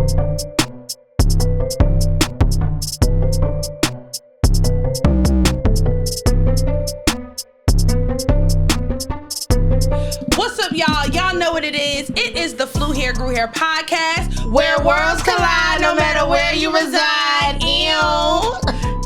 What's up, y'all? Y'all know what it is. It is the Flew Hair, Grew Hair podcast, where worlds collide no matter where you reside.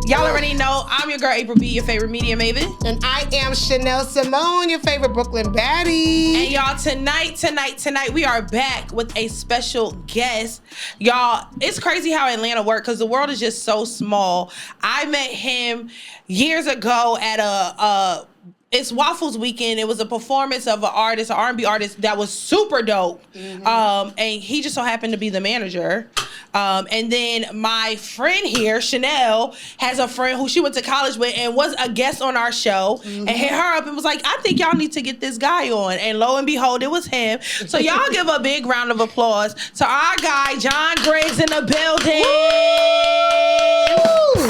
Y'all already know I'm your girl, April B., your favorite media maven. And I am Chanel Simone, your favorite Brooklyn baddie. And y'all, tonight, we are back with a special guest. Y'all, it's crazy how Atlanta works because the world is just so small. I met him years ago at it's Waffles Weekend. It was a performance of an R&B artist that was super dope. Mm-hmm. And he just so happened to be the manager. And then my friend here, Chanel, has a friend who she went to college with and was a guest on our show. Mm-hmm. And hit her up and was like, I think y'all need to get this guy on. And lo and behold, it was him. So y'all give a big round of applause to our guy, John Griggs, in the building. Woo!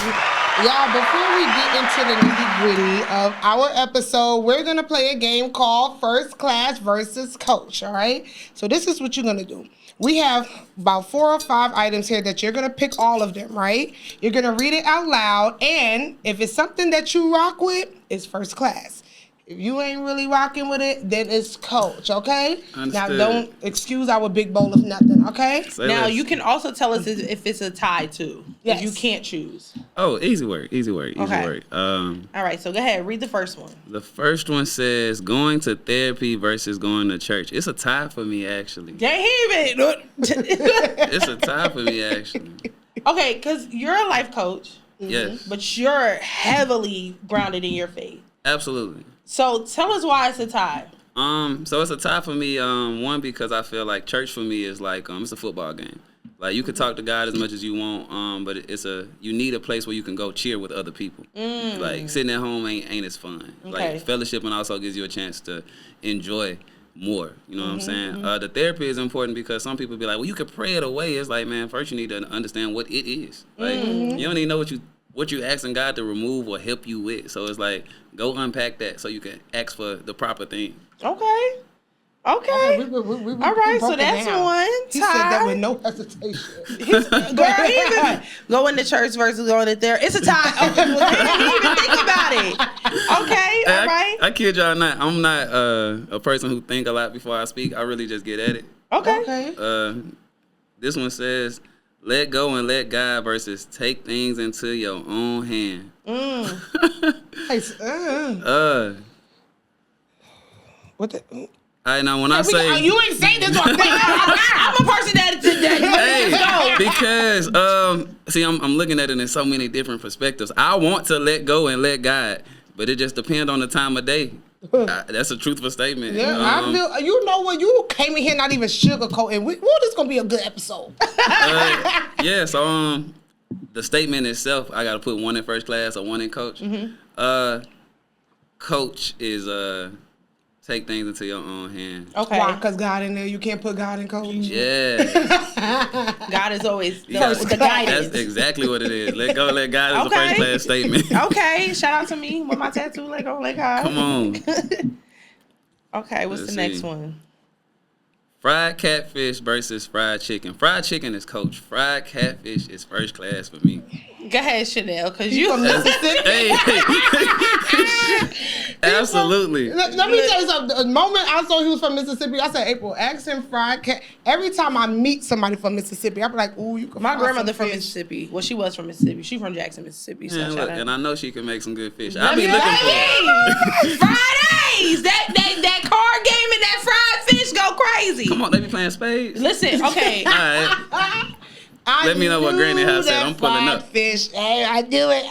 Y'all, before we get into the nitty-gritty of our episode, we're going to play a game called First Class versus Coach, all right? So this is what you're going to do. We have about 4 or 5 items here that you're going to pick all of them, right? You're going to read it out loud, and if it's something that you rock with, it's First Class. If you ain't really rocking with it, then it's Coach, okay? Understood. Now, don't excuse our big bowl of nothing, okay? Now, you can also tell us if it's a tie, too. Yes. If you can't choose. Oh, easy work. Okay. All right, so go ahead. Read the first one. The first one says going to therapy versus going to church. It's a tie for me, actually. Can't hear it. It's a tie for me, actually. Okay, because you're a life coach. Yes. But you're heavily grounded in your faith. Absolutely. So tell us why it's a tie. So it's a tie for me. One, because I feel like church for me is like it's a football game. Like you can talk to God as much as you want, but you need a place where you can go cheer with other people. Like sitting at home ain't as fun. Okay. Like fellowshipping also gives you a chance to enjoy more. You know what I'm saying? The therapy is important because some people be like, well, you can pray it away. It's like, man, first you need to understand what it is. Like you don't even know what you asking God to remove or help you with. So it's like, go unpack that so you can ask for the proper thing. Okay. All right, so that's one. He said that with no hesitation. Girl, going to church versus going to therapy. It's a tie. Okay, well, didn't even think about it. Okay, all right. I kid y'all not. I'm not a person who think a lot before I speak. I really just get at it. Okay. This one says, let go and let God versus take things into your own hand. What the? All right, now when I say you ain't saying this one. I'm a person that because see, I'm looking at it in so many different perspectives. I want to let go and let God, but it just depends on the time of day. That's a truthful statement. Yeah, I feel. You know what? You came in here not even sugarcoating. This is gonna be a good episode. Yeah. So the statement itself, I got to put one in first class or one in coach. Coach is take things into your own hand. Okay. Why? Because God in there. You can't put God in coach. Yeah. God is always first with the guidance. That's exactly what it is. Let go, let God is the first class statement. Okay. Shout out to me with my tattoo. Let go, let God. Come on. Okay. What's the next one? Fried catfish versus fried chicken. Fried chicken is coach. Fried catfish is first class for me. Go ahead, Chanel, because you from Mississippi. Hey. Absolutely. Let me tell you something. The moment I saw he was from Mississippi, I said, April, ask him fried cat. Every time I meet somebody from Mississippi, I be like, ooh, you can My grandmother from Mississippi. Well, she was from Mississippi. She from Jackson, Mississippi. So look, and I know she can make some good fish. I be looking for Fridays. That card game and that fried fish go crazy. Come on, they be playing spades. Listen, okay. All right. Let me know what Granny House said. I'm pulling up. Fish. Hey, I do it.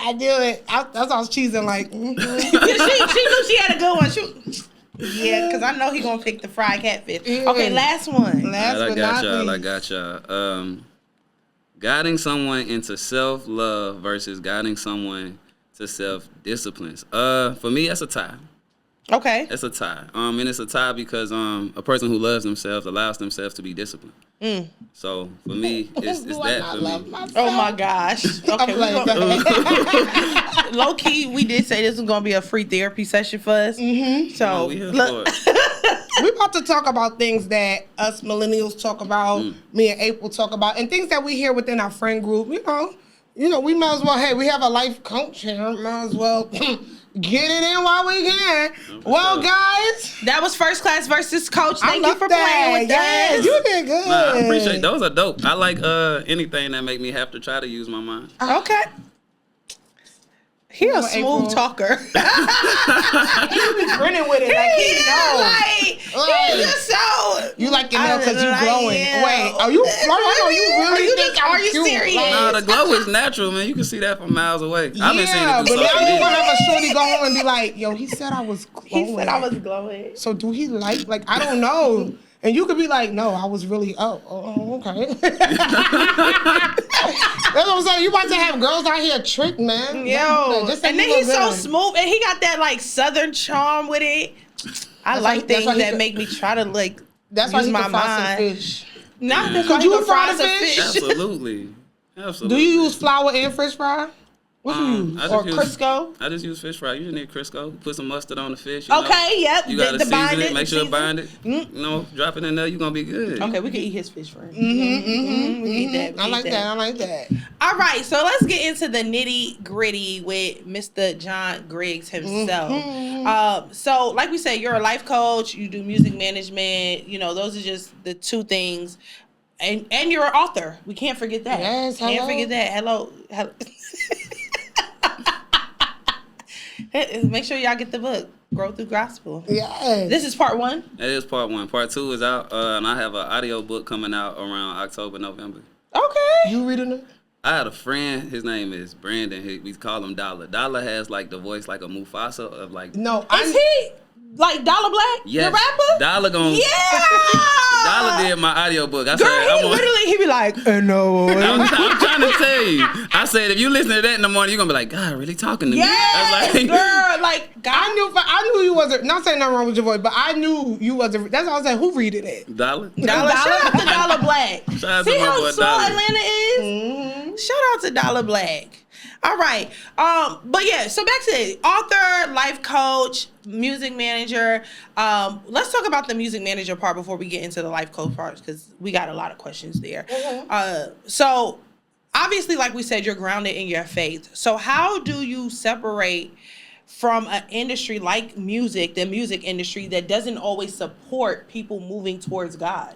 That's what I was cheesing like. she knew she had a good one. Yeah, because I know he gonna pick the fried catfish. Okay, last one. I got y'all. Guiding someone into self-love versus guiding someone to self-discipline. For me, that's a tie. Okay. It's a tie. And it's a tie because a person who loves themselves allows themselves to be disciplined. So for me, it's that for me. Myself? Oh my gosh. Okay. Low key, we did say this was gonna be a free therapy session for us. So look. We're about to talk about things that us millennials talk about, me and April talk about, and things that we hear within our friend group. You know, we might as well. Hey, we have a life coach here. Might as well get it in while we can. Well, guys, that was First Class versus Coach. Thank you for that. playing with Yes, us. you did good. Nah, I appreciate those are dope. I like anything that make me have to try to use my mind. Okay. He a smooth April. talker. He be grinning with it like he knows. He's just so. You like your nail because you glowing. Wait, are you flirting or you really think I'm Are you cute? serious? Nah, the glow is natural, man. You can see that from miles away. I've been seeing Yeah, it through but now social you gonna media. have a shorty go home and be like, yo, he said I was glowing. He said I was glowing. So do he like I don't know. And you could be like, no, I was really, okay. That's what I'm saying. You about to have girls out here trick, man. Yo, Just say and you then look he's so good. smooth, and he got that like Southern charm with it. I That's like why- that's things why he that could- make me try to like That's why use he my can fry some mind. fish. Not that's Could why you he can fry fry the some fish? fish. Absolutely. Do you use flour and fish fry? What do you use? I just Or use- Crisco? I just use fish fry. You just need Crisco. Put some mustard on the fish. You know? Okay, yep. You gotta the season bind it. Make sure it season. bind it. You know, drop it in there. You gonna be good. Okay, we can eat his fish for him. We can eat that. We I can like eat that. I like that. All right, so let's get into the nitty gritty with Mr. John Griggs himself. So, like we said, you're a life coach. You do music management. You know, those are just the two things. And you're an author. We can't forget that. Yes, Can't hello. forget that. Hello. Make sure y'all get the book, Grow Through Gospel. Yes. This is part one. That is part one. Part two is out, and I have an audio book coming out around October, November. Okay. You reading it? I had a friend. His name is Brandon. We call him Dollar. Dollar has like the voice like a Mufasa of like. No, Is he like Dollar Black? Yes. The rapper? Dollar gonna. Yeah. Dollar did my audio book. I Girl, said, he literally, he be like, no. I'm trying to tell you. I said, if you listen to that in the morning, you're gonna be like, God, really talking to me. I Yes, was like, girl, like, God. I knew you wasn't. Not saying nothing wrong with your voice, but I knew you wasn't. That's all I said. Who readed it? Dollar. Shout out to Dollar Black. Shout out to See my how boy small Dollar. Atlanta is? Shout out to Dollar Black. All right. But yeah, so back to it. Author, life coach, music manager. Let's talk about the music manager part before we get into the life coach part, because we got a lot of questions there. So obviously, like we said, you're grounded in your faith. So how do you separate from an industry like music, the music industry, that doesn't always support people moving towards God?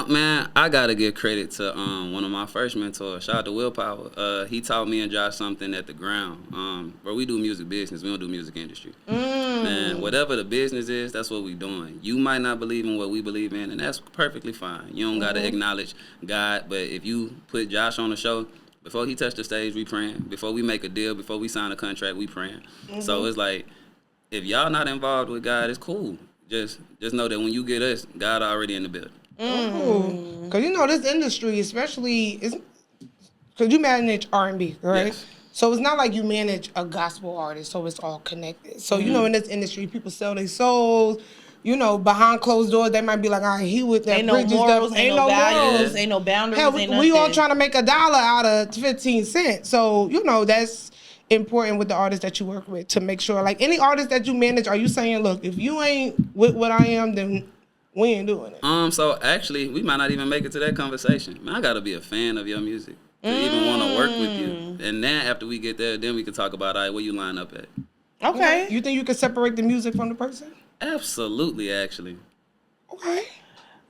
Man, I gotta give credit to one of my first mentors. Shout out to Willpower. He taught me and Josh something at the ground. Where we do music business, we don't do music industry. Man, whatever the business is, that's what we doing. You might not believe in what we believe in, and that's perfectly fine. You don't gotta acknowledge God, but if you put Josh on the show, before he touched the stage, we praying. Before we make a deal, before we sign a contract, we praying. So it's like, if y'all not involved with God, it's cool. Just know that when you get us, God already in the building. Because you know this industry, especially, because you manage R&B, right? Yes. So it's not like you manage a gospel artist, so it's all connected. So you know, in this industry, people sell their souls. You know, behind closed doors, they might be like, "All right, he with that Ain't no preaching morals, stuff. ain't no values, morals. ain't no boundaries, Hell, ain't we all nothing." trying to make $1 out of 15 cents. So you know, that's important with the artists that you work with to make sure. Like any artist that you manage, are you saying, look, if you ain't with what I am, then we ain't doing it? So actually, we might not even make it to that conversation. Man, I gotta be a fan of your music to even want to work with you. And then after we get there, then we can talk about, all right, where you line up at. Okay. You think you can separate the music from the person? Absolutely, actually. Okay.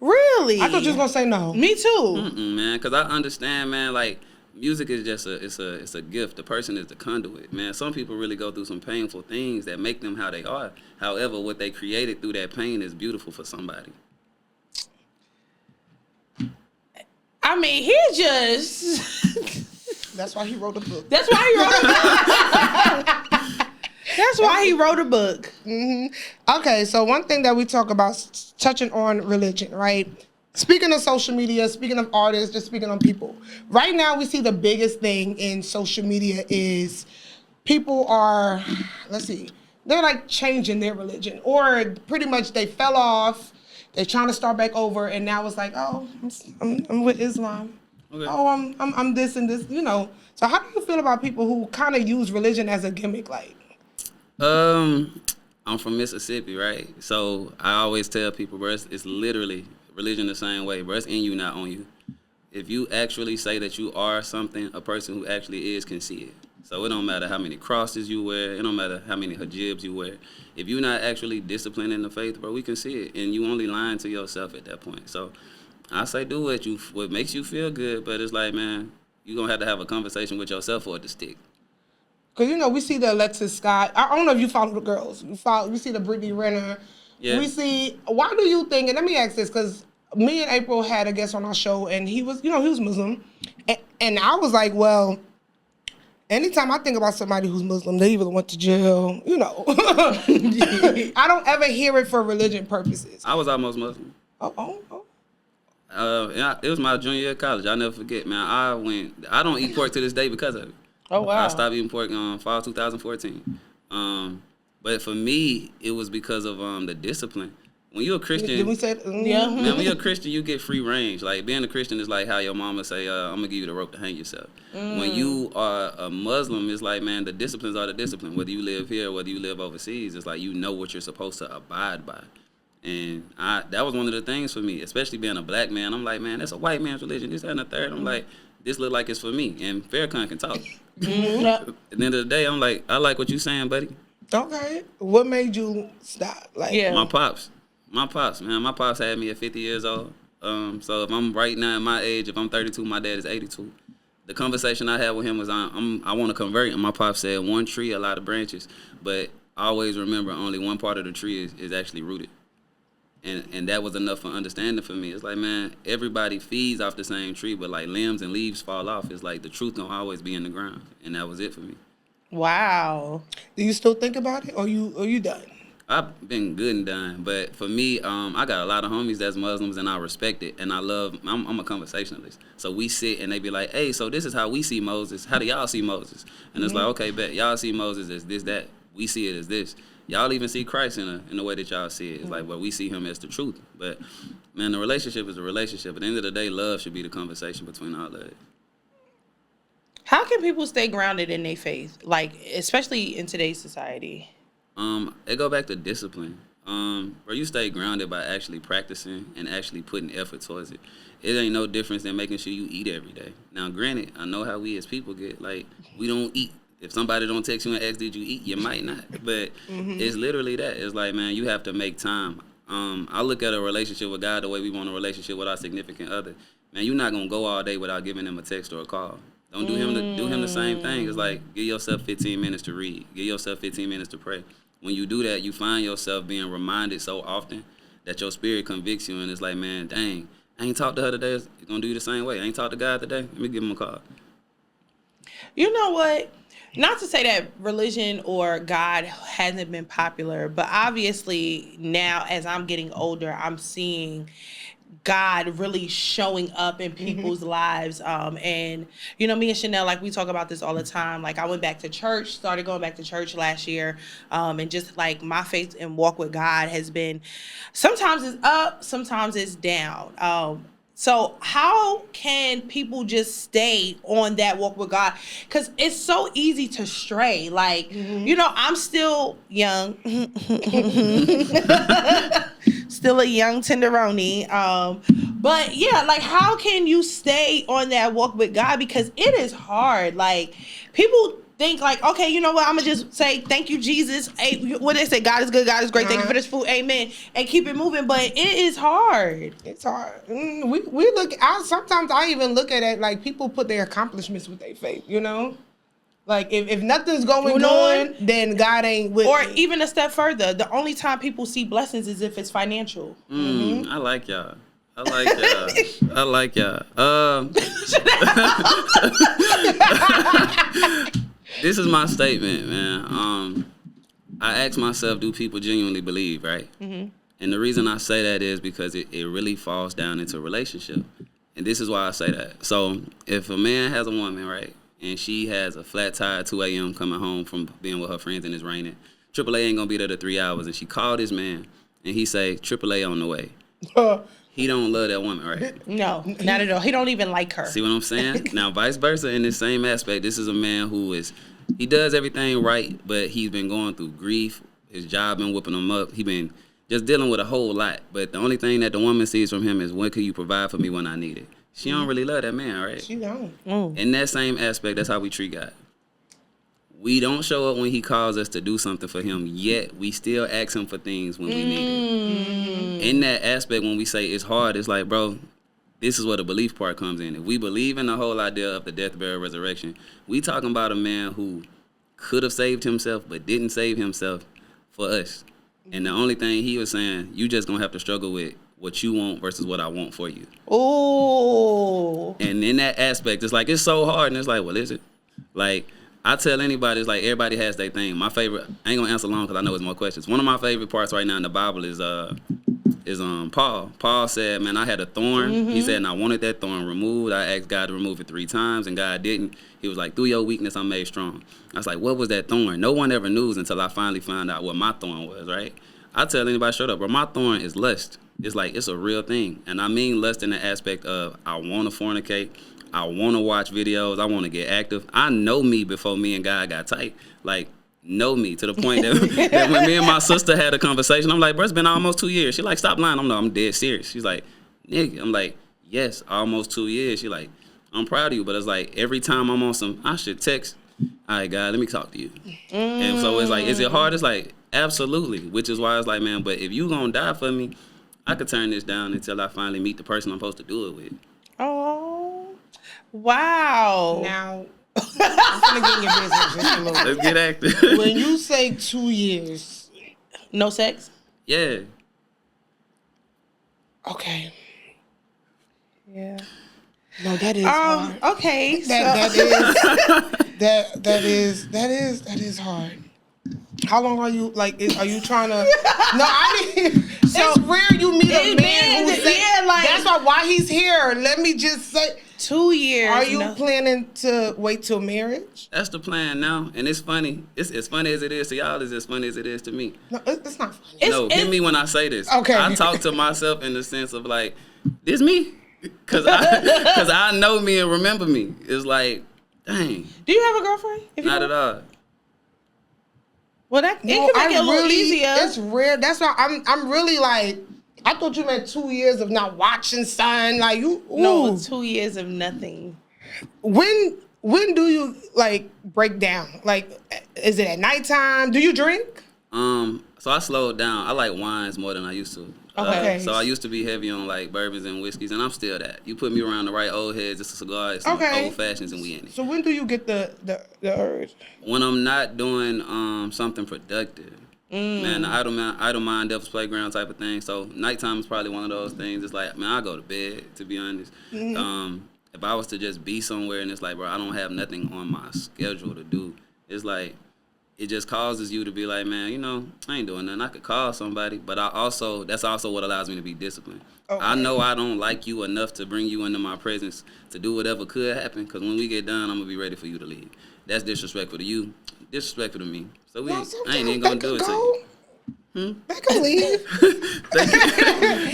Really? I thought you was gonna say no. Me too. Man, because I understand, man, like, music is just it's a gift. The person is the conduit, man. Some people really go through some painful things that make them how they are. However, what they created through that pain is beautiful for somebody. I mean, he just. That's why he wrote a book. That's why he wrote a book. That's why he wrote a book. Okay, so one thing that we talk about, touching on religion, right? Speaking of social media, speaking of artists, just speaking on people. Right now, we see the biggest thing in social media is people are, they're like changing their religion, or pretty much they fell off. They're trying to start back over, and now it's like, oh, I'm with Islam. Okay. Oh, I'm this and this, you know. So how do you feel about people who kind of use religion as a gimmick, like? I'm from Mississippi, right? So I always tell people, bro, it's literally religion the same way, bro. It's in you, not on you. If you actually say that you are something, a person who actually is can see it. So it don't matter how many crosses you wear. It don't matter how many hijabs you wear. If you're not actually disciplined in the faith, bro, we can see it. And you only lying to yourself at that point. So I say do what makes you feel good, but it's like, man, you're going to have a conversation with yourself for it to stick. Because, you know, we see the Alexis Scott. I don't know if you follow the girls. We see the Brittany Renner. Yeah. We see, why do you think, and let me ask this, because me and April had a guest on our show, and he was Muslim. And I was like, well, anytime I think about somebody who's Muslim, they either went to jail, you know. I don't ever hear it for religion purposes. I was almost Muslim. Oh. It was my junior year of college. I'll never forget, man. I don't eat pork to this day because of it. Oh, wow. I stopped eating pork fall 2014. But for me, it was because of the discipline. When you're a Christian, Did we say Yeah. man, when you're a Christian, you get free range. Like being a Christian is like how your mama say, "I'm gonna give you the rope to hang yourself." When you are a Muslim, it's like, man, the disciplines are the discipline. Whether you live here, whether you live overseas, it's like you know what you're supposed to abide by. And that was one of the things for me, especially being a black man. I'm like, man, that's a white man's religion. This, that, and the third. I'm like, this look like it's for me. And Farrakhan can talk. At the end of the day, I'm like, I like what you saying, buddy. Okay. What made you stop? Like, Yeah. My pops, man. My pops had me at 50 years old. So if I'm right now at my age, if I'm 32, my dad is 82. The conversation I had with him was, I want to convert. And my pops said, one tree, a lot of branches. But always remember, only one part of the tree is actually rooted. And that was enough for understanding for me. It's like, man, everybody feeds off the same tree, but like limbs and leaves fall off. It's like the truth don't always be in the ground. And that was it for me. Wow. do you still think about it, or you done? I've been good and done, but for me, I got a lot of homies that's Muslims, and I respect it, and I'm a conversationalist. So we sit and they be like, hey, so this is how we see Moses. How do y'all see Moses? And it's like, okay, bet y'all see Moses as this, that. We see it as this. Y'all even see Christ in the way that y'all see it. It's like, well, we see him as the truth. But man, the relationship is a relationship. At the end of the day, love should be the conversation between all of it. How can people stay grounded in their faith, like especially in today's society? It go back to discipline. Where you stay grounded by actually practicing and actually putting effort towards it. It ain't no difference than making sure you eat every day. Now, granted, I know how we as people get. Like, we don't eat. If somebody don't text you and ask, did you eat? You might not. But it's literally that. It's like, man, you have to make time. I look at a relationship with God the way we want a relationship with our significant other. Man, you're not going to go all day without giving them a text or a call. Don't do him the same thing. It's like, give yourself 15 minutes to read. Give yourself 15 minutes to pray. When you do that, you find yourself being reminded so often that your spirit convicts you, and it's like, man, dang, I ain't talked to her today. It's going to do you the same way. I ain't talked to God today. Let me give him a call. You know what? Not to say that religion or God hasn't been popular, but obviously now as I'm getting older, I'm seeing God really showing up in people's lives. And, you know, me and Chanel, like, we talk about this all the time. Like, I went back to church, started going back to church last year. And just, like, my faith and walk with God has been, sometimes it's up, sometimes it's down. So how can people just stay on that walk with God? Because it's so easy to stray. Like, you know, I'm still young. Still a young tenderoni. But yeah, like, how can you stay on that walk with God? Because it is hard. Like, people think like, okay, you know what? I'm gonna just say thank you, Jesus. Hey, what they say, God is good, God is great. Thank you for this food, amen, and keep it moving. But it is hard. It's hard. We look. Sometimes I even look at it like people put their accomplishments with their faith. You know, like if nothing's going on, then God ain't with. Or me. even a step further, the only time people see blessings is if it's financial. I like y'all. I like y'all. This is my statement, man. I ask myself, do people genuinely believe, right? And the reason I say that is because it really falls down into a relationship. And this is why I say that. So if a man has a woman, right, and she has a flat tire at 2 a.m. coming home from being with her friends and it's raining, AAA ain't going to be there to 3 hours. And she called his man, and he say, AAA on the way. He don't love that woman, right? No, not at all. He don't even like her. See what I'm saying? Now, vice versa, in the same aspect, this is a man he does everything right, but he's been going through grief. His job been whooping him up. He been just dealing with a whole lot. But the only thing that the woman sees from him is, what can you provide for me when I need it? She don't really love that man, right? She don't. In that same aspect, that's how we treat God. We don't show up when he calls us to do something for him, yet we still ask him for things when we need it. In that aspect, when we say it's hard, it's like, bro, this is where the belief part comes in. If we believe in the whole idea of the death, burial, resurrection, we talking about a man who could have saved himself but didn't save himself for us. And the only thing he was saying, you just gonna have to struggle with what you want versus what I want for you. Oh. And in that aspect, it's like, it's so hard, and it's like, well, is it? Like, I tell anybody, it's like everybody has their thing. My favorite, I ain't gonna answer long because I know it's more questions. One of my favorite parts right now in the Bible is Paul. Paul said, man, I had a thorn. He said, and I wanted that thorn removed. I asked God to remove it 3 times, and God didn't. He was like, through your weakness, I'm made strong. I was like, what was that thorn? No one ever knew until I finally found out what my thorn was, right? I tell anybody straight up, bro, my thorn is lust. It's like, it's a real thing. And I mean lust in the aspect of, I want to fornicate. I want to watch videos. I want to get active. I know me before me and God got tight. Like, know me to the point that, that when me and my sister had a conversation, I'm like, bro, it's been almost 2 years. She like, stop lying. I'm dead serious. She's like, nigga. I'm like, yes, almost 2 years. She like, I'm proud of you. But it's like, every time I'm on some, I should text, all right, God, let me talk to you. And so it's like, is it hard? It's like, absolutely. Which is why it's like, man, but if you gonna die for me, I could turn this down until I finally meet the person I'm supposed to do it with. Oh, wow. Now, I'm gonna get in your business just a little bit. Let's get active. When you say 2 years, No sex? Yeah. okay. Yeah. No, that is hard. Okay. That is hard. How long are you are you trying to? No, I mean, it's rare you meet a man who say, that's why he's here. Let me just say, 2 years. Are you planning to wait till marriage? That's the plan now, and it's funny. It's as funny as it is to y'all. It's as funny as it is to me. No, it's not funny. Hear me when I say this. Okay. I talk to myself in the sense of like, this me, cause I know me and remember me. It's like, dang. Do you have a girlfriend? Not at all. Well, it can make it a little easier. It's rare. That's why I'm really like, I thought you meant 2 years of not watching, son. Like you. Ooh. No, 2 years of nothing. When do you like break down? Like, is it at nighttime? Do you drink? So I slowed down. I like wines more than I used to. Okay. So I used to be heavy on like bourbons and whiskeys, and I'm still that. You put me around the right old heads, it's a cigar, it's some old fashions, and we in it. So when do you get the urge? When I'm not doing something productive. Man, the idle mind, devil's playground type of thing. So nighttime is probably one of those things. It's like, man, I go to bed, to be honest. If I was to just be somewhere and it's like, bro, I don't have nothing on my schedule to do, it's like, it just causes you to be like, man, you know, I ain't doing nothing. I could call somebody, but that's also what allows me to be disciplined. Okay. I know I don't like you enough to bring you into my presence to do whatever could happen, because when we get done, I'm going to be ready for you to leave. That's disrespectful to you, disrespectful to me. So I ain't even going to do it to you. They can leave.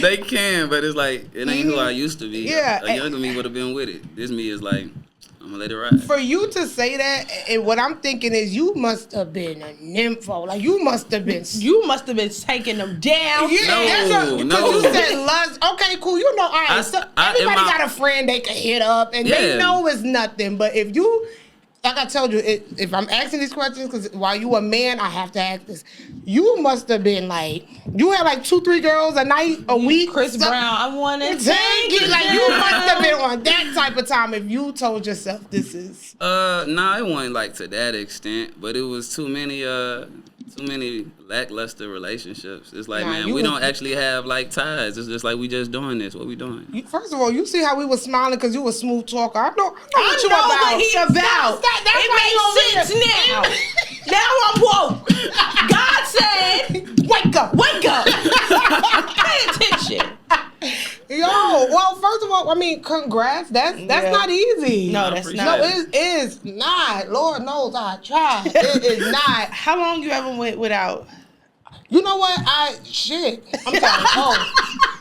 they can, but it's like, it ain't who I used to be. Yeah. A younger me would have been with it. This me is like, I'm gonna let it ride. For you to say that, and what I'm thinking is, you must have been a nympho. Like you must have been taking them down. Yeah, no. You said lust. Okay, cool. You know, all right. Everybody got a friend they can hit up, and they know it's nothing. But if you, like I told you, if I'm asking these questions, because while you a man, I have to ask this. You must have been like, you had like 2-3 girls a night, a week. Chris Brown, I want to take it. Like you must have been on that type of time if you told yourself this is. Nah, it wasn't like to that extent, but it was too many lackluster relationships. It's like, man, we don't actually have like ties. It's just like we just doing this. What we doing? First of all, you see how we were smiling because you were a smooth talker. I know what he about. It makes sense now. Now I'm woke. God said, wake up. Pay attention. Yo, well, first of all, I mean, congrats. That's not easy. No, that's not. No, it is not. Lord knows I tried. It is not. How long you ever went without? You know what? I'm sorry. Oh,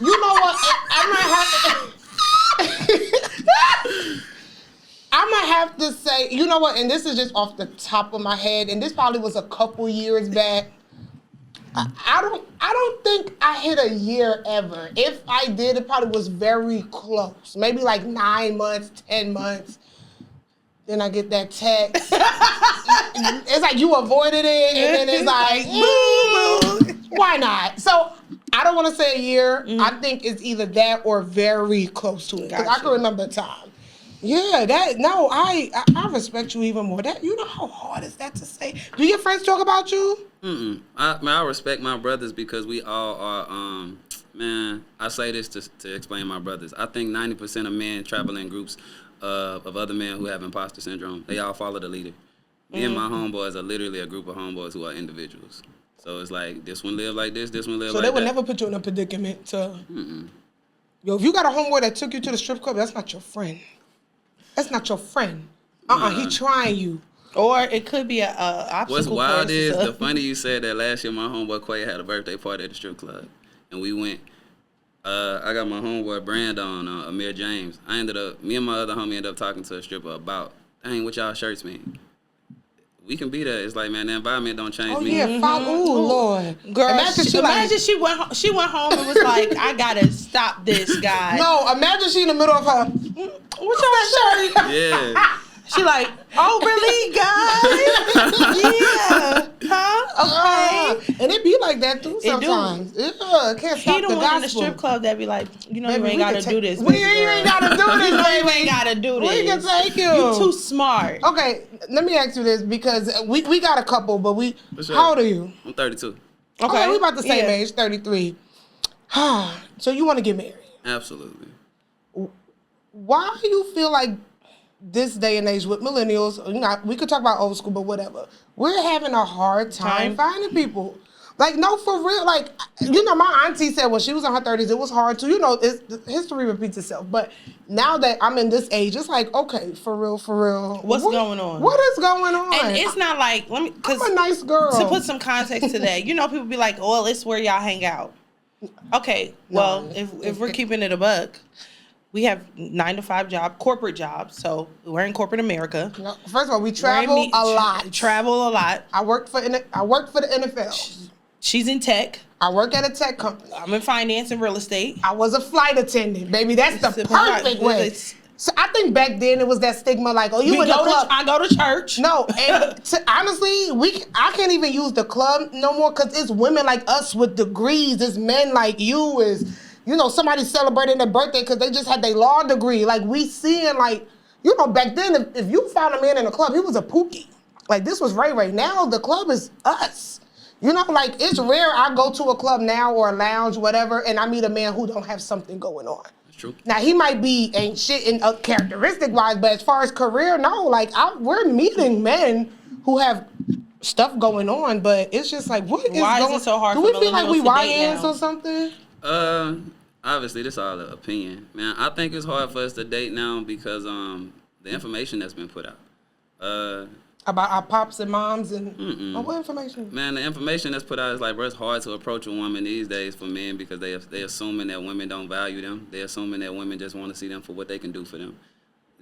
you know what? I'm gonna have to say, you know what? And this is just off the top of my head, and this probably was a couple years back. I don't think I hit a year ever. If I did, it probably was very close. Maybe like 9 months, 10 months. Then I get that text. It's like you avoided it, and then it's like, why not? So I don't want to say a year. I think it's either that or very close to it. Because I can remember the time. Yeah, I respect you even more. That, you know how hard is that to say? Do your friends talk about you? I respect my brothers because we all are. Man, I say this to explain my brothers. I think 90% of men travel in groups of other men who have imposter syndrome. They all follow the leader. Me and my homeboys are literally a group of homeboys who are individuals. So it's like, this one live like this one live like that. So they would never put you in a predicament to... Yo, if you got a homeboy that took you to the strip club, that's not your friend. That's not your friend. He trying you. Or it could be a obstacle. What's wild is, the funny you said that last year my homeboy Quay had a birthday party at the strip club. And we went... I got my homeboy Brandon, Amir James. Me and my other homie ended up talking to a stripper about, dang, what y'all shirts mean. We can be there. It's like, man, the environment don't change me. Oh, yeah. Ooh, Lord. Girl, imagine she went home and was like, I gotta stop this guy. No, imagine she in the middle of her, what's that shirt? Yeah. She like, oh, really, guys? Yeah. Huh? Okay. And it be like that, too, sometimes. It can't stop he the the one gospel. in the strip club that be like, you know, baby, you ain't gotta do this. You ain't gotta do this, baby. You ain't gotta do this. We can take you. You too smart. Okay, let me ask you this, because we got a couple, but sure. How old are you? I'm 32. Okay, we about the same age, 33. So you want to get married? Absolutely. Why do you feel like this day and age with millennials, you know, we could talk about old school, but whatever, we're having a hard time finding people? Like, no, for real. Like, you know, my auntie said when she was in her 30s, it was hard too. You know, history repeats itself. But now that I'm in this age, it's like, okay, for real. What's going on? What is going on? And it's not like, I'm a nice girl. To put some context to that, you know, people be like, well, it's where y'all hang out. Okay, well, no, if we're keeping it a buck, we have 9-to-5 job, corporate jobs. So we're in corporate America. No, first of all, we travel a lot. Travel a lot. I work for the NFL. She's in tech. I work at a tech company. I'm in finance and real estate. I was a flight attendant, baby. That's the perfect way. So I think back then it was that stigma, like, oh, you in the club. I go to church. No, and honestly, I can't even use the club no more because it's women like us with degrees. It's men like you. Is, you know, somebody celebrating their birthday because they just had their law degree. Like, we seeing, like, you know, back then, if you found a man in a club, he was a pookie. Like, this was Ray. Now the club is us. You know, like, it's rare I go to a club now or a lounge, whatever, and I meet a man who don't have something going on. That's true. Now, he might be ain't shit in characteristic-wise, but as far as career, no. Like, we're meeting men who have stuff going on, but it's just like, why is it so hard? Do we feel like we YNs or something? Obviously, this is all an opinion, man. I think it's hard for us to date now because the information that's been put out. About our pops and moms and what information? Man, the information that's put out is like, bro, it's hard to approach a woman these days for men because they assuming that women don't value them. They assuming that women just want to see them for what they can do for them.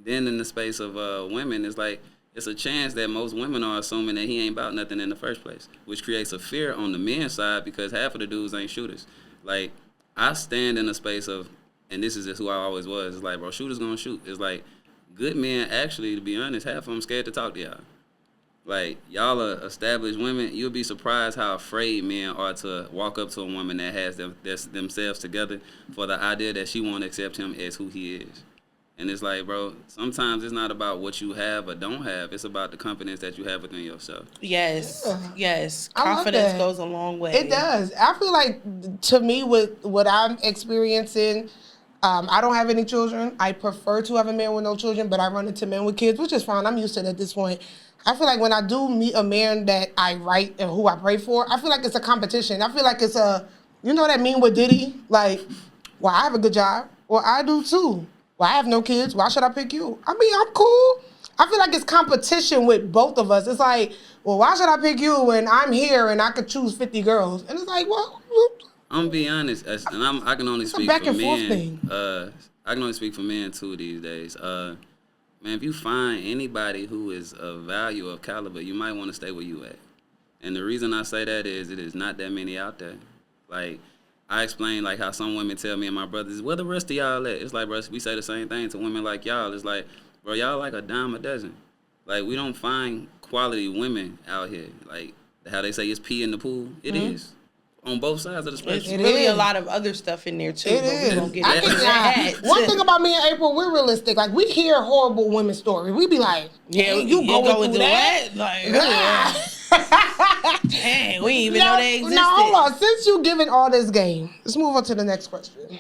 Then in the space of women, it's like, it's a chance that most women are assuming that he ain't about nothing in the first place, which creates a fear on the men's side because half of the dudes ain't shooters. Like, I stand in a space of, and this is just who I always was, it's like, bro, shooters gonna shoot. It's like, good men actually, to be honest, half of them scared to talk to y'all. Like, y'all are established women, you'll be surprised how afraid men are to walk up to a woman that has themselves together for the idea that she won't accept him as who he is. And it's like, bro, sometimes it's not about what you have or don't have. It's about the confidence that you have within yourself. Yes. Confidence goes a long way. It does. I feel like, to me, with what I'm experiencing, I don't have any children. I prefer to have a man with no children, but I run into men with kids, which is fine. I'm used to it at this point. I feel like when I do meet a man that I write and who I pray for, I feel like it's a competition. I feel like it's you know that meme with Diddy? Like, well, I have a good job. Well, I do too. Well, I have no kids. Why should I pick you? I mean, I'm cool. I feel like it's competition with both of us. It's like, well, why should I pick you when I'm here and I could choose 50 girls? And it's like, well, I'm gonna be honest, and I can only speak for men. I can only speak for men too these days. Man, if you find anybody who is of value, of caliber, you might want to stay where you at. And the reason I say that is it is not that many out there. Like, I explain like how some women tell me and my brothers, where the rest of y'all at? It's like, bro, we say the same thing to women like y'all. It's like, bro, y'all like a dime a dozen. Like, we don't find quality women out here. Like, how they say it's pee in the pool. It is. On both sides of the spectrum. It's really a lot of other stuff in there, too. It but is. We don't get I into think that. one thing about me and April, we're realistic. Like, we hear horrible women's stories. We be like, Yeah, you going through that? Like, dang, we didn't even know they existed. Now, hold on. Since you giving all this game, let's move on to the next question.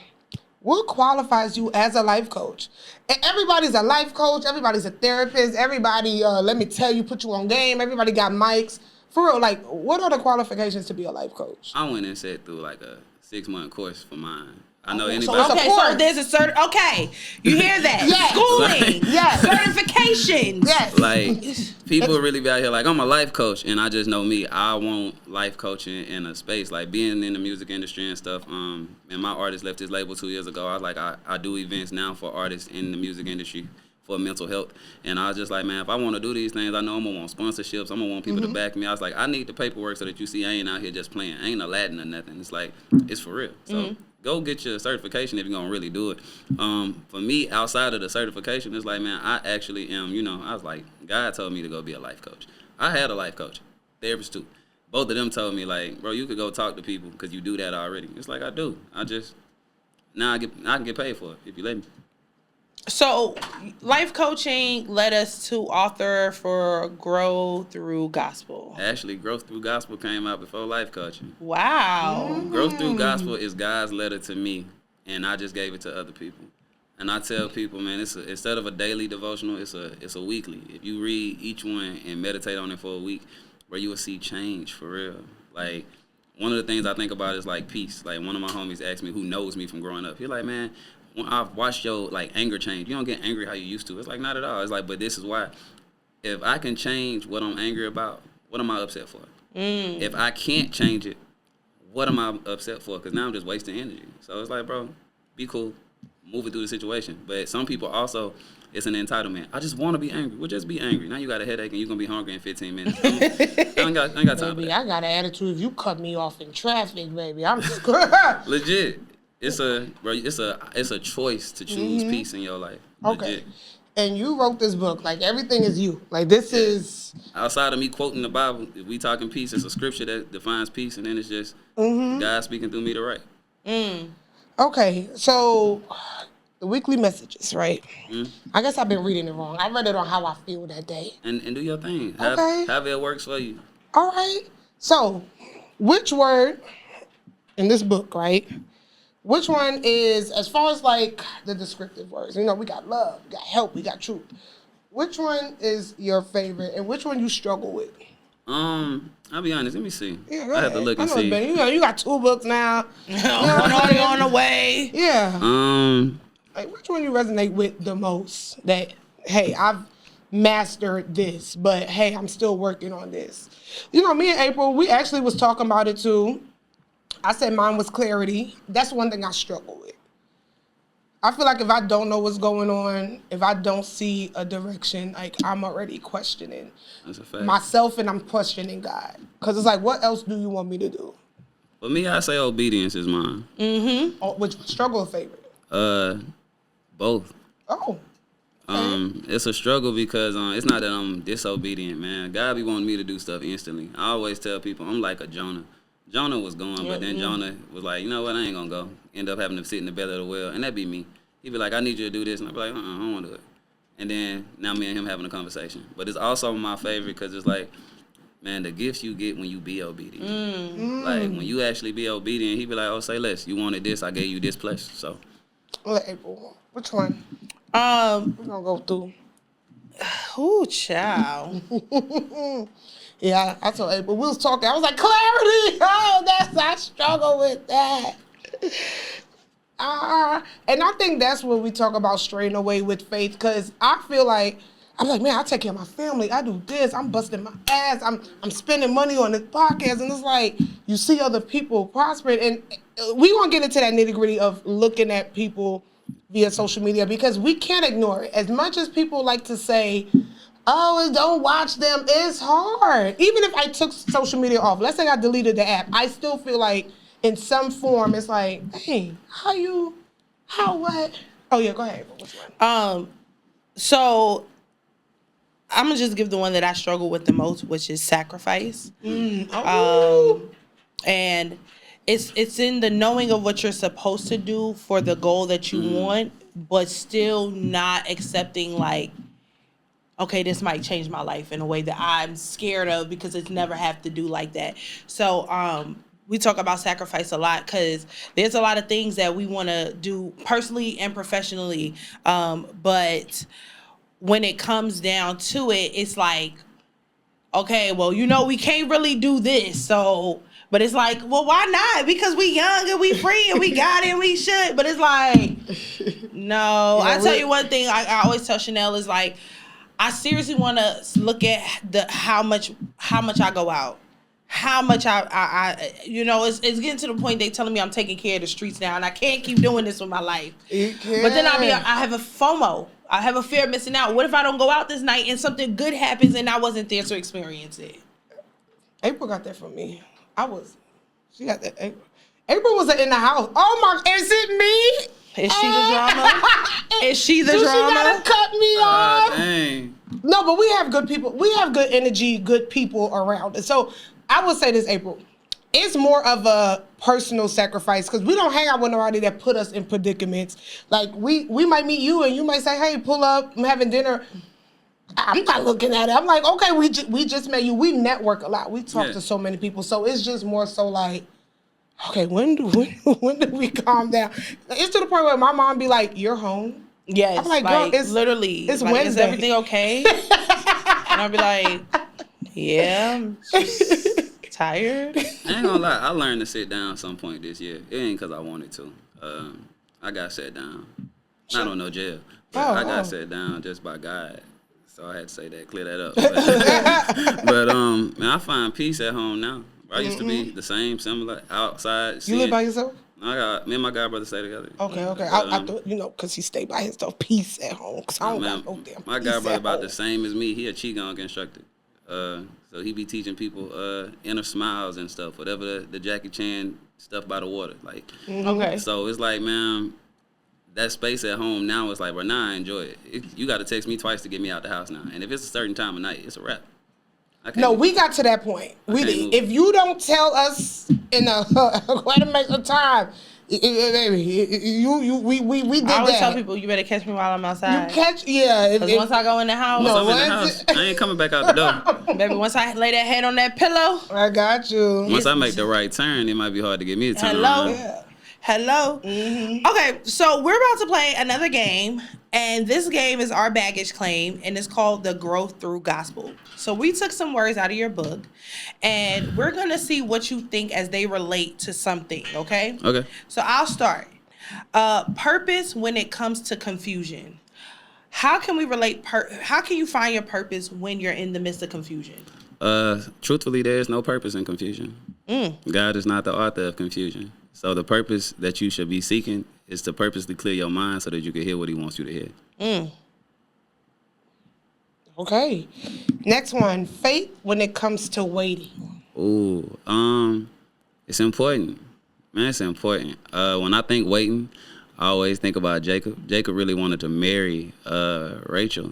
What qualifies you as a life coach? And everybody's a life coach. Everybody's a therapist. Everybody, let me tell you, put you on game. Everybody got mics. For real, like, what are the qualifications to be a life coach? I went and sat through like a 6-month course for mine. I know Okay, anybody. Okay, so there's a okay, you hear that? Yes. Schooling, Yes. certifications. Yes. Like, people really be out here like, I'm a life coach, and I just know me. I want life coaching in a space like being in the music industry and stuff. And my artist left his label 2 years ago. I was like, I do events now for artists in the music industry for mental health, and I was just like, man, if I want to do these things, I know I'm gonna want sponsorships. I'm gonna want people to back me. I was like, I need the paperwork so that you see I ain't out here just playing. I ain't Aladdin or nothing. It's like, it's for real. So go get your certification if you're gonna really do it. For me, outside of the certification, it's like, man, I actually am, I was like, God told me to go be a life coach. I had a life coach, therapist too. Both of them told me, like, bro, you could go talk to people because you do that already. It's like, I do. I can get paid for it if you let me. So, life coaching led us to author for Grow Through Gospel. Actually, Growth Through Gospel came out before life coaching. Wow. Growth Through Gospel is God's letter to me, and I just gave it to other people. And I tell people, man, instead of a daily devotional, it's a weekly. If you read each one and meditate on it for a week, where you will see change for real. Like, one of the things I think about is like peace. Like, one of my homies asked me, who knows me from growing up, he's like, man, when I've watched your like anger change. You don't get angry how you used to. It's like, not at all. It's like, but this is why. If I can change what I'm angry about, what am I upset for? If I can't change it, what am I upset for? Because now I'm just wasting energy. So it's like, bro, be cool. Move it through the situation. But some people also, it's an entitlement. I just want to be angry. Well, just be angry. Now you got a headache and you're going to be hungry in 15 minutes. I ain't got time for Baby, that. I got an attitude. If you cut me off in traffic, baby, I'm screwed. Legit. It's a choice to choose peace in your life. Okay. Legit. And you wrote this book. Like, everything is you. Like, this is... Outside of me quoting the Bible, if we talking peace, it's a scripture that defines peace, and then it's just God speaking through me to write. Okay, so the weekly messages, right? I guess I've been reading it wrong. I read it on how I feel that day. And do your thing. Okay. Have it works for you. All right. So, which word in this book, right? Which one is, as far as like the descriptive words, we got love, we got help, we got truth. Which one is your favorite and which one you struggle with? I'll be honest, let me see. Yeah, I have to look and see. You got 2 books now. One already on the way. Yeah. Like, which one you resonate with the most? That, hey, I've mastered this, but hey, I'm still working on this. Me and April, we actually was talking about it too. I said mine was clarity. That's one thing I struggle with. I feel like if I don't know what's going on, if I don't see a direction, like, I'm already questioning that's a fact. myself and I'm questioning God. Because it's like, what else do you want me to do? For me, I say obedience is mine. Which struggle or favorite? Both. Oh. It's a struggle because it's not that I'm disobedient, man. God be wanting me to do stuff instantly. I always tell people I'm like a Jonah. Jonah was going, but then Jonah was like, you know what, I ain't gonna go. End up having to sit in the belly of the whale, and that'd be me. He'd be like, I need you to do this, and I'd be like, I don't want to do it. And then now me and him having a conversation. But it's also my favorite because it's like, man, the gifts you get when you be obedient. Like, when you actually be obedient, he'd be like, oh, say less. You wanted this, I gave you this place. So. Well, April, which one? We're gonna go through. Ooh, child. Yeah, I told April, we was talking. I was like, clarity. Oh, I struggle with that. And I think that's what we talk about straying away with faith, because I feel like, I'm like, man, I take care of my family. I do this. I'm busting my ass. I'm spending money on this podcast. And it's like, you see other people prospering. And we won't get into that nitty gritty of looking at people via social media because we can't ignore it. As much as people like to say, Oh, don't watch them. It's hard. Even if I took social media off, let's say I deleted the app, I still feel like in some form it's like, hey, what? Oh yeah, go ahead. Which one? So I'm gonna just give the one that I struggle with the most, which is sacrifice. And it's in the knowing of what you're supposed to do for the goal that you want, but still not accepting like, okay, this might change my life in a way that I'm scared of because it's never have to do like that. So we talk about sacrifice a lot because there's a lot of things that we want to do personally and professionally, but when it comes down to it, it's like, okay, well, we can't really do this, so. But it's like, well, why not? Because we young and we free and we got it and we should. But it's like, no. I tell you one thing I always tell Chanel is like, I seriously want to look at how much I go out. How much I it's getting to the point they telling me I'm taking care of the streets now and I can't keep doing this with my life. But then I have a FOMO. I have a fear of missing out. What if I don't go out this night and something good happens and I wasn't there to experience it? April got that from me. She got that. April was in the house. Oh my, is it me? Is she the drama? Is she the drama? She gotta cut me off. Dang. No, but we have good people. We have good energy, good people around us. So I would say this, April. It's more of a personal sacrifice because we don't hang out with nobody that put us in predicaments. Like we might meet you and you might say, hey, pull up, I'm having dinner. I'm not looking at it. I'm like, okay, we just met you. We network a lot. We talk to so many people. So it's just more so like, okay, when do we calm down? It's to the point where my mom be like, you're home? Yes. I'm like, girl, it's literally. It's like, Wednesday. Is everything okay? And I'll be like, yeah, I'm just tired. I ain't gonna lie, I learned to sit down some point this year. It ain't because I wanted to. I got sat down. Not on no jail. But I got sat down just by God. So I had to say that, clear that up. But man, I find peace at home now. I used to be the same, similar, outside. You live by yourself? Me and my god brother stay together. Okay. I thought, because he stayed by himself, peace at home. Because I don't got no damn my god brother about the same as me. He a Qigong instructor. So he be teaching people inner smiles and stuff, whatever the Jackie Chan stuff by the water. Like, Okay. So it's like, man, that space at home now is like, bro, now I enjoy it. You got to text me twice to get me out the house now. And if it's a certain time of night, it's a wrap. No, we got to that point. We did. If you don't tell us in a quite a amount of time, baby, we did that. I always tell people, you better catch me while I'm outside. Because once I go in the house, I'm in the house, I ain't coming back out the door. Baby, once I lay that head on that pillow, I got you. Once I make the right turn, it might be hard to get me to turn hello. around. Yeah. Hello. Mm-hmm. Okay, so we're about to play another game, and this game is our baggage claim, and it's called the Growth Through Gospel. So we took some words out of your book, and we're gonna see what you think as they relate to something. Okay. Okay. So I'll start. Purpose when it comes to confusion. How can we relate? How can you find your purpose when you're in the midst of confusion? Truthfully, there is no purpose in confusion. God is not the author of confusion. So the purpose that you should be seeking is to purposely clear your mind so that you can hear what he wants you to hear. Okay. Next one. Faith when it comes to waiting. Ooh, it's important. Man, it's important. When I think waiting, I always think about Jacob. Jacob really wanted to marry Rachel.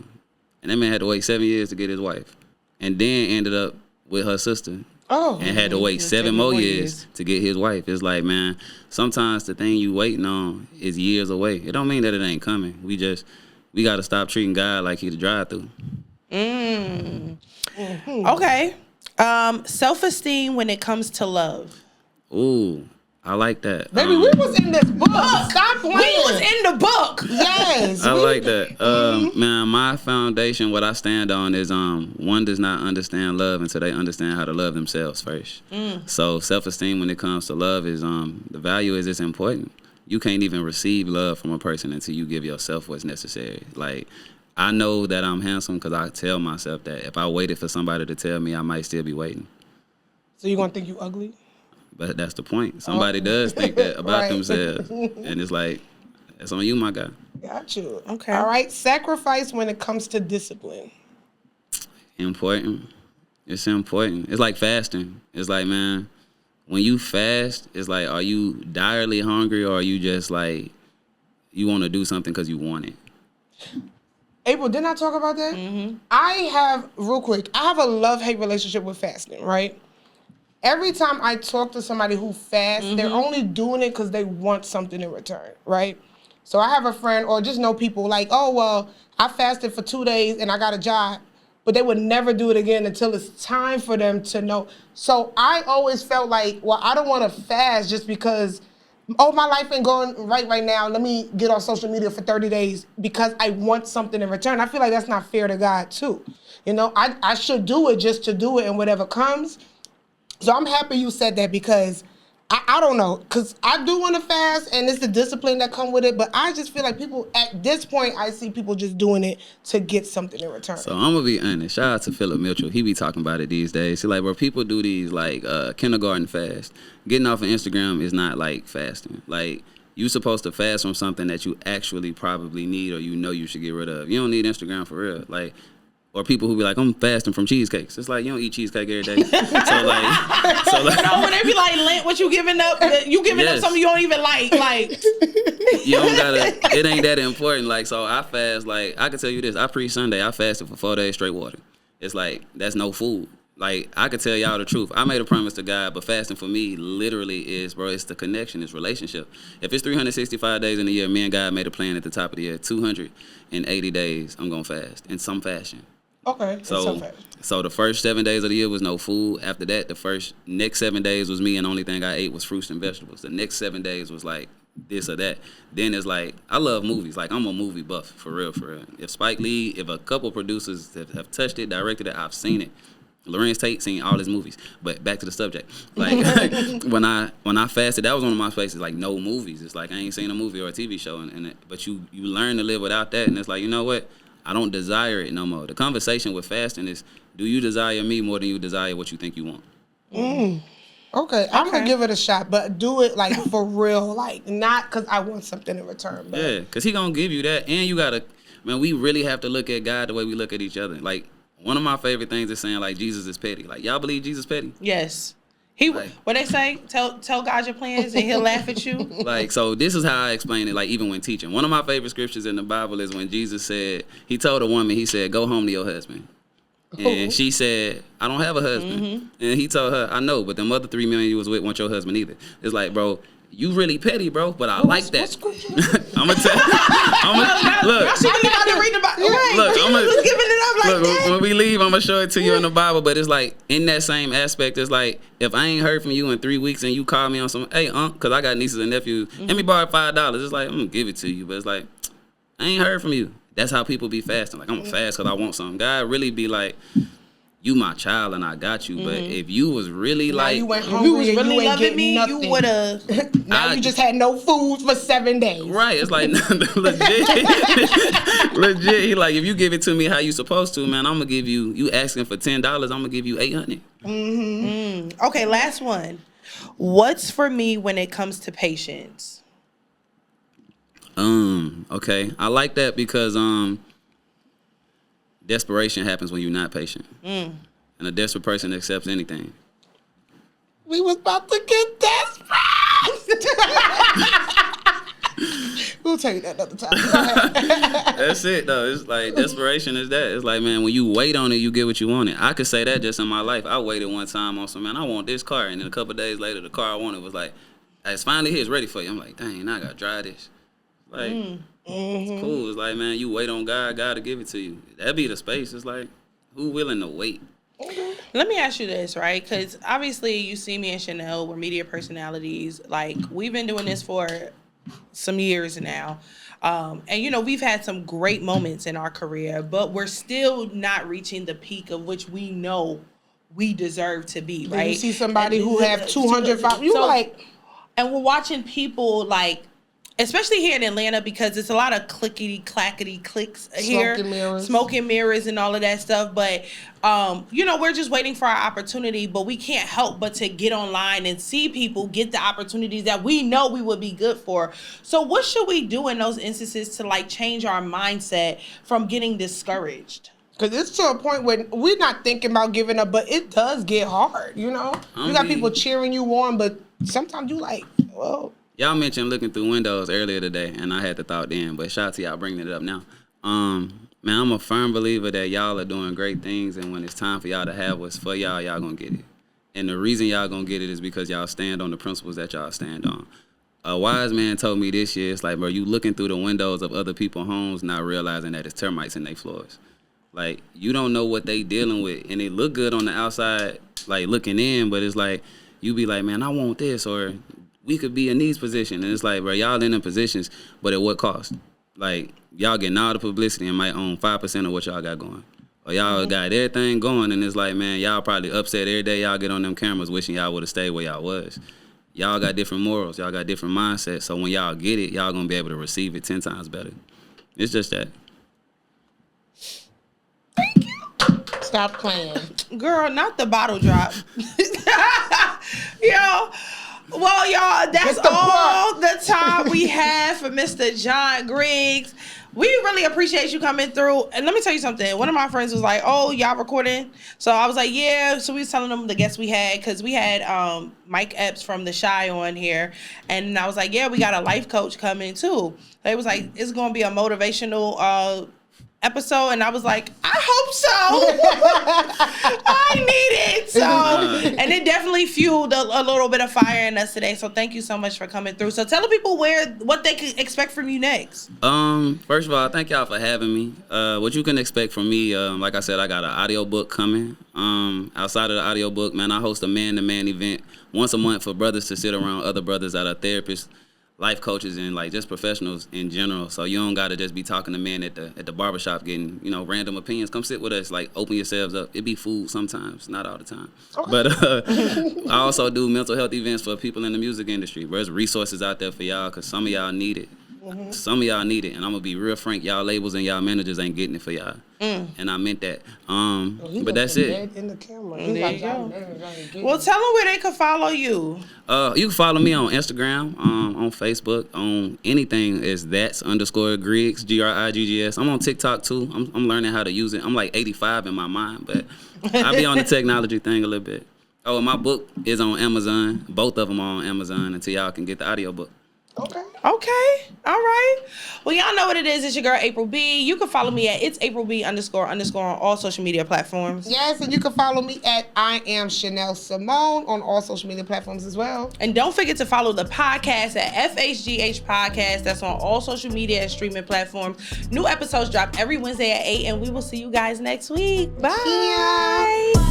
And that man had to wait 7 years to get his wife. And then ended up with her sister. And had to wait 7 more years to get his wife. It's like, man, sometimes the thing you waiting on is years away. It don't mean that it ain't coming. We got to stop treating God like he's a drive-through. Okay. Self-esteem when it comes to love. Ooh, I like that. Baby, we was in this book. Stop playing. We was in the book. Yes. I like that. Man, my foundation, what I stand on is one does not understand love until they understand how to love themselves first. So self-esteem when it comes to love is the value is it's important. You can't even receive love from a person until you give yourself what's necessary. Like, I know that I'm handsome because I tell myself that. If I waited for somebody to tell me, I might still be waiting. So you gonna think you ugly? But that's the point. Somebody does think that about themselves. And it's like, it's on you, my guy. Got you. Okay. All right. Sacrifice when it comes to discipline. important. It's important. It's like fasting. It's like, man, when you fast, it's like, are you direly hungry or are you just like, you want to do something because you want it? April, didn't I talk about that? Mm-hmm. I have a love-hate relationship with fasting, right? Every time I talk to somebody who fasts, they're only doing it because they want something in return, right? So I have a friend or just know people like, oh, well, I fasted for 2 days and I got a job. But they would never do it again until it's time for them to know. So I always felt like, well, I don't want to fast just because, oh, my life ain't going right now. Let me get on social media for 30 days because I want something in return. I feel like that's not fair to God, too. You know, I should do it just to do it and whatever comes. So I'm happy you said that because I don't know, because I do want to fast and it's the discipline that come with it, but I just feel like people, at this point, I see people just doing it to get something in return. So I'm going to be honest. Shout out to Philip Mitchell. He be talking about it these days. He's like, bro, people do these like kindergarten fast. Getting off of Instagram is not like fasting. Like, you supposed to fast from something that you actually probably need or you know you should get rid of. You don't need Instagram for real. Like, or people who be like, I'm fasting from cheesecakes. It's like, you don't eat cheesecake every day. so like, no, when they be like, Lent, what you giving up? You giving up something you don't even like. You don't gotta, it ain't that important. Like, so I fast, like, I can tell you this. I pre-Sunday, I fasted for 4 days straight water. It's like, that's no food. Like, I could tell y'all the truth. I made a promise to God, but fasting for me literally is, bro, it's the connection, it's relationship. If it's 365 days in a year, me and God made a plan at the top of the year, 280 days, I'm going to fast in some fashion. Okay. So the first 7 days of the year was no food. After that, the next 7 days was me, and the only thing I ate was fruits and vegetables. The next 7 days was like this or that. Then it's like, I love movies. Like, I'm a movie buff, for real, for real. If Spike Lee, if a couple producers have touched it, directed it, I've seen it. Lorenz Tate seen all his movies. But back to the subject. Like, when I fasted, that was one of my spaces, like, no movies. It's like, I ain't seen a movie or a TV show. But you learn to live without that, and it's like, you know what? I don't desire it no more. The conversation with fasting is, do you desire me more than you desire what you think you want? Okay, I'm going to give it a shot, but do it, like, for real. Like, not because I want something in return. But. Yeah, because he going to give you that. And you got to, man, we really have to look at God the way we look at each other. Like, one of my favorite things is saying, like, Jesus is petty. Like, y'all believe Jesus petty? Yes. What they say? Tell God your plans and he'll laugh at you. Like, so this is how I explain it, like, even when teaching. One of my favorite scriptures in the Bible is when Jesus said, he told a woman, he said, go home to your husband. And she said, I don't have a husband. And he told her, I know, but them other 3 million you was with want your husband either. It's like, bro, you really petty, bro, but I like that. I'm gonna tell. Look, y'all should have to read the Bible. Right. Look, I'm giving it up like that. When we leave, I'm gonna show it to you in the Bible. But it's like, in that same aspect, it's like, if I ain't heard from you in 3 weeks and you call me on some, hey, because I got nieces and nephews, let me borrow $5. It's like, I'm gonna give it to you, but it's like, I ain't heard from you. That's how people be fasting. Like, I'm gonna fast because I want something. God really be like, you my child and I got you, but if you was really now like, you went hungry, you was really you loving me, nothing. You would have. Now you just had no food for 7 days. Right? It's like legit. He like, if you give it to me how you supposed to, man, I'm gonna give you. You asking for $10, I'm gonna give you $800. Okay, last one. What's for me when it comes to patience? Okay, I like that because desperation happens when you're not patient. And a desperate person accepts anything. We was about to get desperate. We'll tell you that another time. Go ahead. That's it, though. It's like, desperation is that. It's like, man, when you wait on it, you get what you wanted. I could say that just in my life. I waited one time on some, man, I want this car. And then a couple of days later, the car I wanted was like, it's finally here. It's ready for you. I'm like, dang, now I got to drive this. Like, it's cool. It's like, man, you wait on God, God to give it to you. That'd be the space. It's like, who willing to wait? Let me ask you this, right? Because obviously you see me and Chanel, we're media personalities. Like, we've been doing this for some years now. And, you know, we've had some great moments in our career, but we're still not reaching the peak of which we know we deserve to be, right? You see somebody who have 200 followers, and we're watching people, like, especially here in Atlanta, because it's a lot of clickety-clackety clicks here. Smoke and mirrors and all of that stuff. But, you know, we're just waiting for our opportunity, but we can't help but to get online and see people get the opportunities that we know we would be good for. So what should we do in those instances to, like, change our mindset from getting discouraged? Because it's to a point where we're not thinking about giving up, but it does get hard, you know? You got people cheering you on, but sometimes you like, well. Y'all mentioned looking through windows earlier today, and I had the thought then, but shout out to y'all bringing it up now. Man, I'm a firm believer that y'all are doing great things, and when it's time for y'all to have what's for y'all, y'all gonna get it. And the reason y'all gonna get it is because y'all stand on the principles that y'all stand on. A wise man told me this year, it's like, bro, you looking through the windows of other people's homes, not realizing that it's termites in their floors. Like, you don't know what they dealing with, and it look good on the outside, like, looking in, but it's like, you be like, man, I want this, or we could be in these positions. And it's like, bro, y'all in them positions, but at what cost? Like, y'all getting all the publicity and might own 5% of what y'all got going. Or y'all got everything going, and it's like, man, y'all probably upset every day y'all get on them cameras wishing y'all would have stayed where y'all was. Y'all got different morals. Y'all got different mindsets. So when y'all get it, y'all going to be able to receive it 10 times better. It's just that. Thank you. Stop playing. Girl, not the bottle drop. Yo. Well, y'all, that's all the time we have for Mr. John Griggs. We really appreciate you coming through. And let me tell you something. One of my friends was like, oh, y'all recording? So I was like, yeah. So we was telling them the guests we had, because we had Mike Epps from The Shy on here. And I was like, yeah, we got a life coach coming too. They was like, it's going to be a motivational episode, and I was like, I hope so. I need it. So, and it definitely fueled a little bit of fire in us today. So thank you so much for coming through. So tell the people what they can expect from you next. First of all, thank y'all for having me. What you can expect from me, like I said, I got an audio book coming. Outside of the audio book, man, I host a man-to-man event once a month for brothers to sit around other brothers that are therapists, life coaches, and like just professionals in general. So you don't gotta just be talking to men at the barbershop getting, random opinions. Come sit with us, like open yourselves up. It be food sometimes, not all the time. Okay. But I also do mental health events for people in the music industry. There's resources out there for y'all, because some of y'all need it. Mm-hmm. Some of y'all need it, and I'm gonna be real frank. Y'all labels and y'all managers ain't getting it for y'all, and I meant that. But that's it. In the camera. Well, tell them where they can follow you. You can follow me on Instagram, on Facebook, on anything is _Griggs, Griggs. I'm on TikTok too. I'm learning how to use it. I'm like 85 in my mind, but I be on the technology thing a little bit. Oh, and my book is on Amazon. Both of them are on Amazon until y'all can get the audio book. Okay. All right. Well, y'all know what it is. It's your girl, April B. You can follow me at it's April B __ on all social media platforms. Yes, and you can follow me at I am Chanel Simone on all social media platforms as well. And don't forget to follow the podcast at FHGH Podcast. That's on all social media and streaming platforms. New episodes drop every Wednesday at 8, and we will see you guys next week. Bye. Yeah.